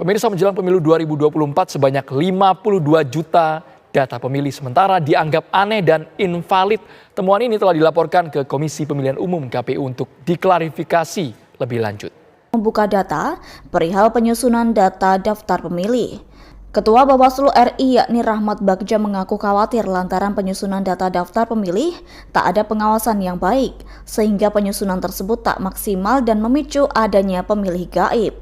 Pemirsa, menjelang pemilu 2024 sebanyak 52 juta data pemilih sementara dianggap aneh dan invalid. Temuan ini telah dilaporkan ke Komisi Pemilihan Umum KPU untuk diklarifikasi lebih lanjut. Membuka data perihal penyusunan data daftar pemilih. Ketua Bawaslu RI yakni Rahmat Bagja mengaku khawatir lantaran penyusunan data daftar pemilih tak ada pengawasan yang baik, sehingga penyusunan tersebut tak maksimal dan memicu adanya pemilih gaib.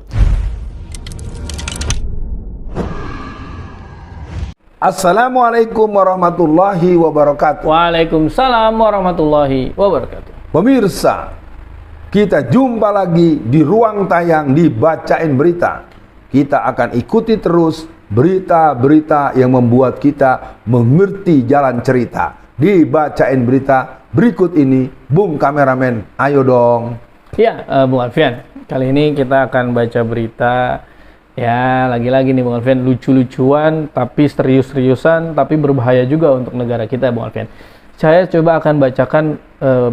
Assalamualaikum warahmatullahi wabarakatuh. Waalaikumsalam warahmatullahi wabarakatuh. Pemirsa, kita jumpa lagi di ruang tayang di Bacain Berita. Kita akan ikuti terus berita-berita yang membuat kita mengerti jalan cerita. Di Bacain Berita berikut ini, Bung Kameramen, ayo dong. Ya, Bung Alfian, kali ini kita akan baca berita. Ya, lagi-lagi nih Bung Alfian, lucu-lucuan tapi serius-seriusan tapi berbahaya juga untuk negara kita, Bung Alfian. Saya coba akan bacakan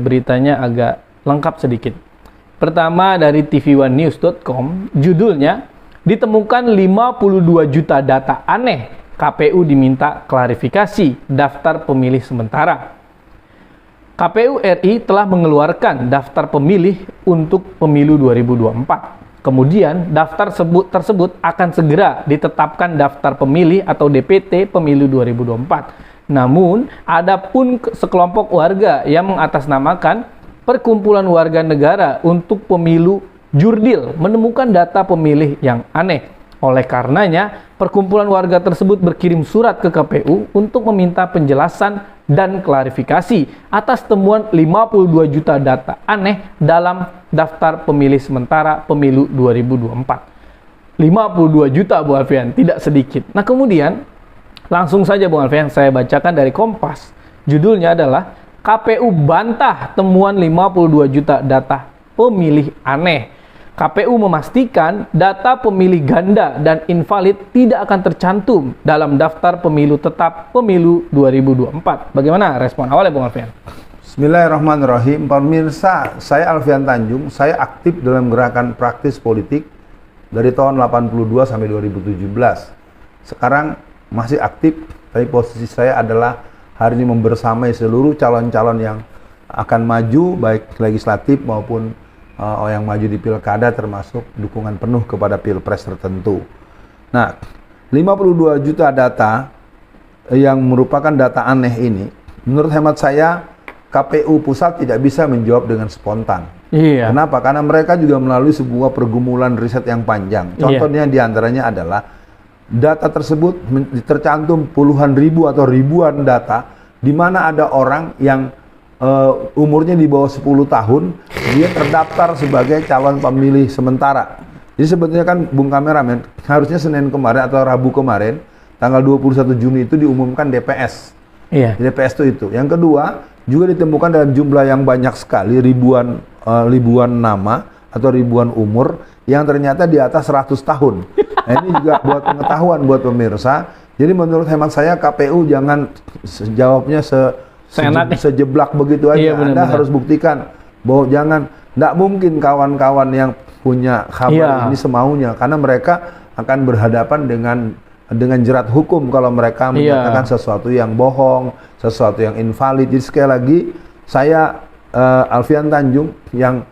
beritanya agak lengkap sedikit. Pertama dari tv1news.com, judulnya ditemukan 52 juta data aneh, KPU diminta klarifikasi daftar pemilih sementara. KPU RI telah mengeluarkan daftar pemilih untuk pemilu 2024. Kemudian daftar tersebut akan segera ditetapkan daftar pemilih atau DPT pemilu 2024. Namun, ada pun sekelompok warga yang mengatasnamakan Perkumpulan Warga Negara untuk Pemilu Jurdil menemukan data pemilih yang aneh. Oleh karenanya, perkumpulan warga tersebut berkirim surat ke KPU untuk meminta penjelasan dan klarifikasi atas temuan 52 juta data aneh dalam daftar pemilih sementara pemilu 2024. 52 juta, Bu Alfian, tidak sedikit. Nah, kemudian langsung saja Bu Alfian saya bacakan dari Kompas. Judulnya adalah KPU bantah temuan 52 juta data pemilih aneh. KPU memastikan data pemilih ganda dan invalid tidak akan tercantum dalam daftar pemilu tetap pemilu 2024. Bagaimana respon awalnya, Bung Alfian? Bismillahirrahmanirrahim. Pemirsa, saya Alfian Tanjung. Saya aktif dalam gerakan praktis politik dari tahun 82 sampai 2017. Sekarang masih aktif, tapi posisi saya adalah hari ini membersamai seluruh calon-calon yang akan maju, baik legislatif maupun yang maju di pilkada, termasuk dukungan penuh kepada pilpres tertentu. Nah, 52 juta data yang merupakan data aneh ini, menurut hemat saya, KPU pusat tidak bisa menjawab dengan spontan. Iya. Kenapa? Karena mereka juga melalui sebuah pergumulan riset yang panjang. Contohnya diantaranya adalah data tersebut tercantum puluhan ribu atau ribuan data, di mana ada orang yang umurnya di bawah 10 tahun, dia terdaftar sebagai calon pemilih sementara. Jadi sebetulnya kan Bung Kameramen, harusnya Senin kemarin atau Rabu kemarin, tanggal 21 Juni itu diumumkan DPS. Iya. DPS itu. Yang kedua, juga ditemukan dalam jumlah yang banyak sekali, ribuan nama atau ribuan umur yang ternyata di atas 100 tahun. Nah, ini juga buat pengetahuan buat pemirsa. Jadi menurut hemat saya KPU jangan jawabnya sejeblak begitu aja. Iya, benar. Anda harus buktikan bahwa tidak mungkin kawan-kawan yang punya kabar ini semaunya, karena mereka akan berhadapan dengan jerat hukum kalau mereka menyatakan sesuatu yang bohong, sesuatu yang invalid. Jadi sekali lagi saya Alfian Tanjung yang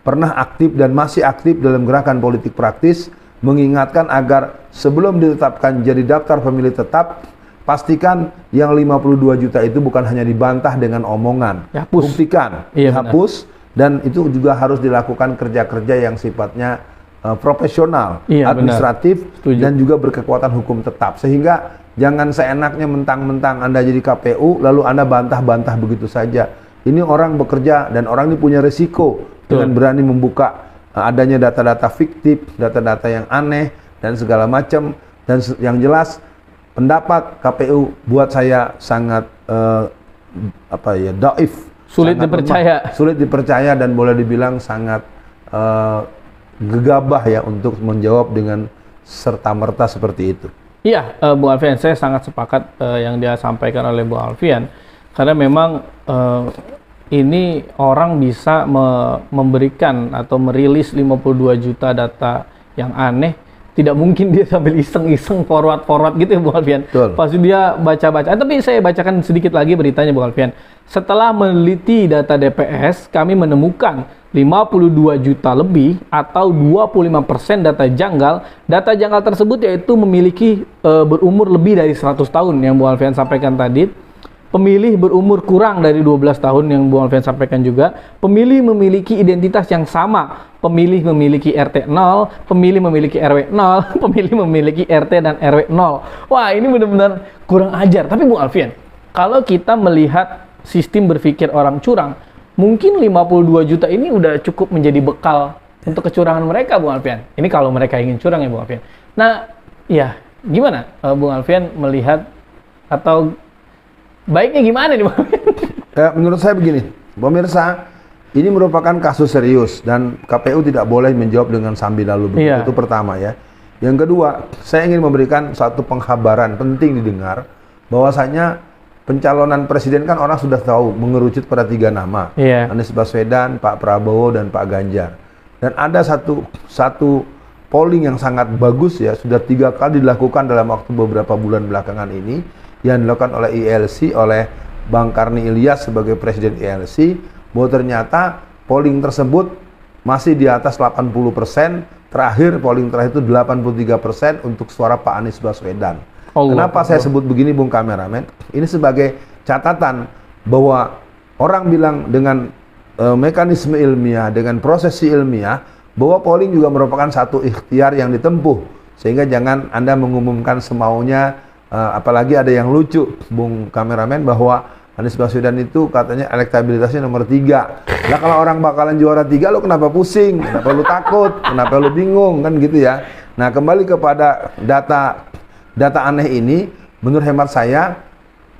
pernah aktif dan masih aktif dalam gerakan politik praktis mengingatkan agar sebelum ditetapkan jadi daftar pemilih tetap, pastikan yang 52 juta itu bukan hanya dibantah dengan omongan. Buktikan, dihapus, dan itu juga harus dilakukan kerja-kerja yang sifatnya profesional, administratif, dan juga berkekuatan hukum tetap. Sehingga jangan seenaknya mentang-mentang Anda jadi KPU, lalu Anda bantah-bantah begitu saja. Ini orang bekerja dan orang ini punya risiko dengan berani membuka adanya data-data fiktif, data-data yang aneh, dan segala macam. Dan yang jelas, pendapat KPU buat saya sangat dhaif, sulit dipercaya. Sulit dipercaya dan boleh dibilang sangat gegabah ya untuk menjawab dengan serta-merta seperti itu. Iya, Bu Alfian, saya sangat sepakat yang dia sampaikan oleh Bu Alfian, karena memang ini orang bisa memberikan atau merilis 52 juta data yang aneh tidak mungkin dia sambil iseng-iseng forward gitu ya Bung Alfian. Betul. Pasti dia baca-baca. Tapi saya bacakan sedikit lagi beritanya Bung Alfian. Setelah meneliti data DPS, kami menemukan 52 juta lebih atau 25% data janggal. Data janggal tersebut yaitu memiliki berumur lebih dari 100 tahun yang Bung Alfian sampaikan tadi. Pemilih berumur kurang dari 12 tahun yang Bung Alfian sampaikan juga. Pemilih memiliki identitas yang sama. Pemilih memiliki RT 0, pemilih memiliki RW 0, pemilih memiliki RT dan RW 0. Wah, ini benar-benar kurang ajar. Tapi Bung Alfian, kalau kita melihat sistem berpikir orang curang, mungkin 52 juta ini udah cukup menjadi bekal untuk kecurangan mereka Bung Alfian. Ini kalau mereka ingin curang ya Bung Alfian. Nah, ya gimana Bung Alfian melihat atau baiknya gimana nih Bung Alfian? Ya, menurut saya begini, pemirsa, ini merupakan kasus serius dan KPU tidak boleh menjawab dengan sambil lalu begitu. Iya. Itu pertama ya. Yang kedua, saya ingin memberikan satu pengkhabaran penting didengar bahwasanya pencalonan presiden kan orang sudah tahu mengerucut pada 3 nama. Iya. Anies Baswedan, Pak Prabowo dan Pak Ganjar. Dan ada satu polling yang sangat bagus ya, sudah 3 kali dilakukan dalam waktu beberapa bulan belakangan ini yang dilakukan oleh ILC, oleh Bang Karni Ilyas sebagai presiden ILC, bahwa ternyata polling tersebut masih di atas 80%, terakhir polling terakhir itu 83% untuk suara Pak Anies Baswedan. Kenapa saya sebut begini Bung Kameramen? Ini sebagai catatan bahwa orang bilang dengan mekanisme ilmiah, dengan prosesi ilmiah, bahwa polling juga merupakan satu ikhtiar yang ditempuh. Sehingga jangan Anda mengumumkan semaunya, apalagi ada yang lucu Bung Kameramen bahwa Anies Baswedan itu katanya elektabilitasnya nomor 3. Nah kalau orang bakalan juara 3, lo kenapa pusing? Kenapa lo takut? Kenapa lo bingung? Kan gitu ya. Nah kembali kepada data aneh ini, menurut hemat saya,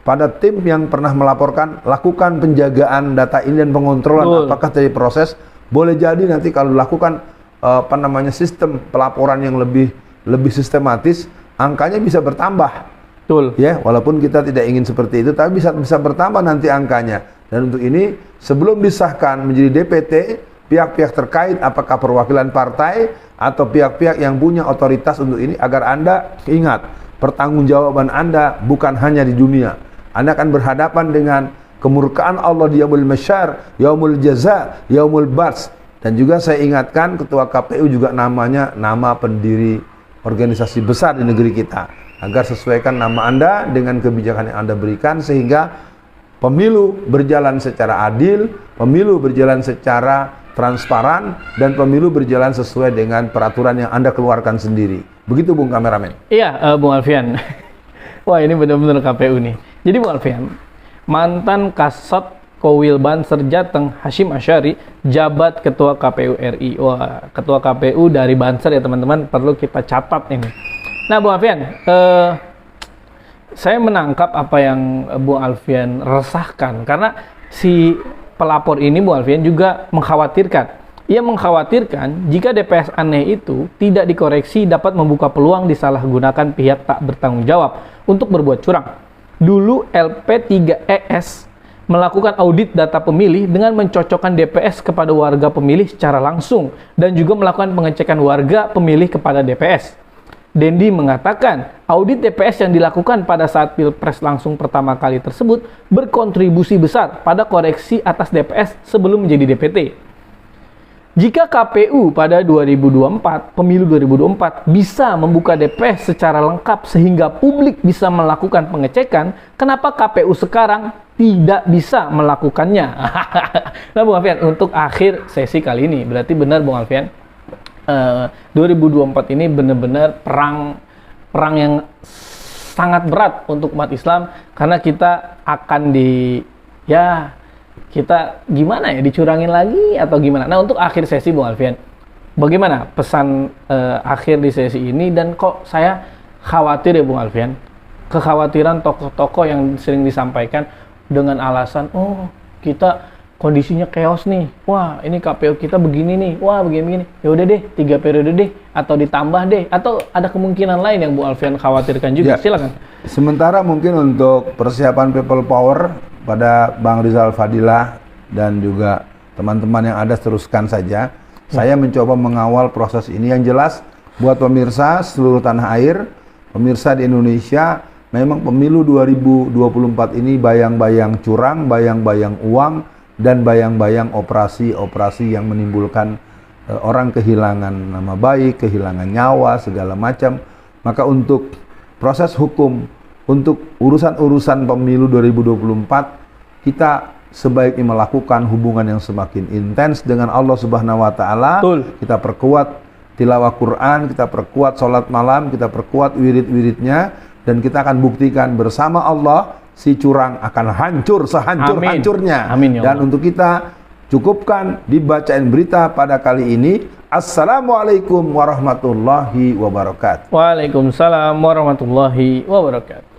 pada tim yang pernah melaporkan, lakukan penjagaan data ini dan pengontrolan. Apakah dari proses, boleh jadi nanti kalau dilakukan sistem pelaporan yang lebih sistematis, angkanya bisa bertambah. Betul. Ya, walaupun kita tidak ingin seperti itu, tapi bisa bertambah nanti angkanya. Dan untuk ini, sebelum disahkan menjadi DPT, pihak-pihak terkait, apakah perwakilan partai atau pihak-pihak yang punya otoritas untuk ini, agar Anda ingat, pertanggungjawaban Anda bukan hanya di dunia. Anda akan berhadapan dengan kemurkaan Allah di Yaumul Masyar, Yaumul Jaza, Yaumul Bats. Dan juga saya ingatkan, Ketua KPU juga namanya nama pendiri organisasi besar di negeri kita. Agar sesuaikan nama Anda dengan kebijakan yang Anda berikan, sehingga pemilu berjalan secara adil, pemilu berjalan secara transparan, dan pemilu berjalan sesuai dengan peraturan yang Anda keluarkan sendiri. Begitu Bung Kameramen. Iya, Bung Alfian. Wah, ini benar-benar KPU nih. Jadi Bung Alfian, mantan Kasat Kowil Banser Jateng Hashim Asyari jabat Ketua KPU RI. Wah, Ketua KPU dari Banser ya teman-teman, perlu kita catat ini. Nah Bung Alfian, saya menangkap apa yang Bung Alfian resahkan, karena si pelapor ini Bung Alfian juga mengkhawatirkan. Ia mengkhawatirkan jika DPS aneh itu tidak dikoreksi dapat membuka peluang disalahgunakan pihak tak bertanggung jawab untuk berbuat curang. Dulu LP3ES melakukan audit data pemilih dengan mencocokkan DPS kepada warga pemilih secara langsung dan juga melakukan pengecekan warga pemilih kepada DPS. Dendi mengatakan, audit DPS yang dilakukan pada saat Pilpres langsung pertama kali tersebut berkontribusi besar pada koreksi atas DPS sebelum menjadi DPT. Jika KPU pada 2024, pemilu 2024 bisa membuka DPS secara lengkap sehingga publik bisa melakukan pengecekan, kenapa KPU sekarang tidak bisa melakukannya? Nah Bung Alfian, untuk akhir sesi kali ini, berarti benar Bung Alfian, 2024 ini benar-benar perang yang sangat berat untuk umat Islam, karena kita akan kita gimana ya, dicurangin lagi atau gimana. Nah untuk akhir sesi Bung Alfian, bagaimana pesan akhir di sesi ini? Dan kok saya khawatir ya Bung Alfian, kekhawatiran tokoh-tokoh yang sering disampaikan dengan alasan, oh kita kondisinya chaos nih, wah ini KPU kita begini nih, wah begini-begini, ya udah deh 3 periode deh, atau ditambah deh, atau ada kemungkinan lain yang Bu Alfian khawatirkan juga. Ya. Silakan. Sementara mungkin untuk persiapan people power pada Bang Rizal Fadilah dan juga teman-teman yang ada, teruskan saja. Saya mencoba mengawal proses ini. Yang jelas buat pemirsa seluruh tanah air, pemirsa di Indonesia, memang pemilu 2024 ini bayang-bayang curang, bayang-bayang uang, dan bayang-bayang operasi-operasi yang menimbulkan orang kehilangan nama baik, kehilangan nyawa, segala macam. Maka untuk proses hukum, untuk urusan-urusan pemilu 2024, kita sebaiknya melakukan hubungan yang semakin intens dengan Allah Subhanahu wa Ta'ala. Kita perkuat tilawah Quran, kita perkuat sholat malam, kita perkuat wirid-wiridnya, dan kita akan buktikan bersama Allah si curang akan hancur sehancur-hancurnya. Amin ya Allah. Dan untuk kita cukupkan dibacain berita pada kali ini. Assalamualaikum warahmatullahi wabarakatuh. Waalaikumsalam warahmatullahi wabarakatuh.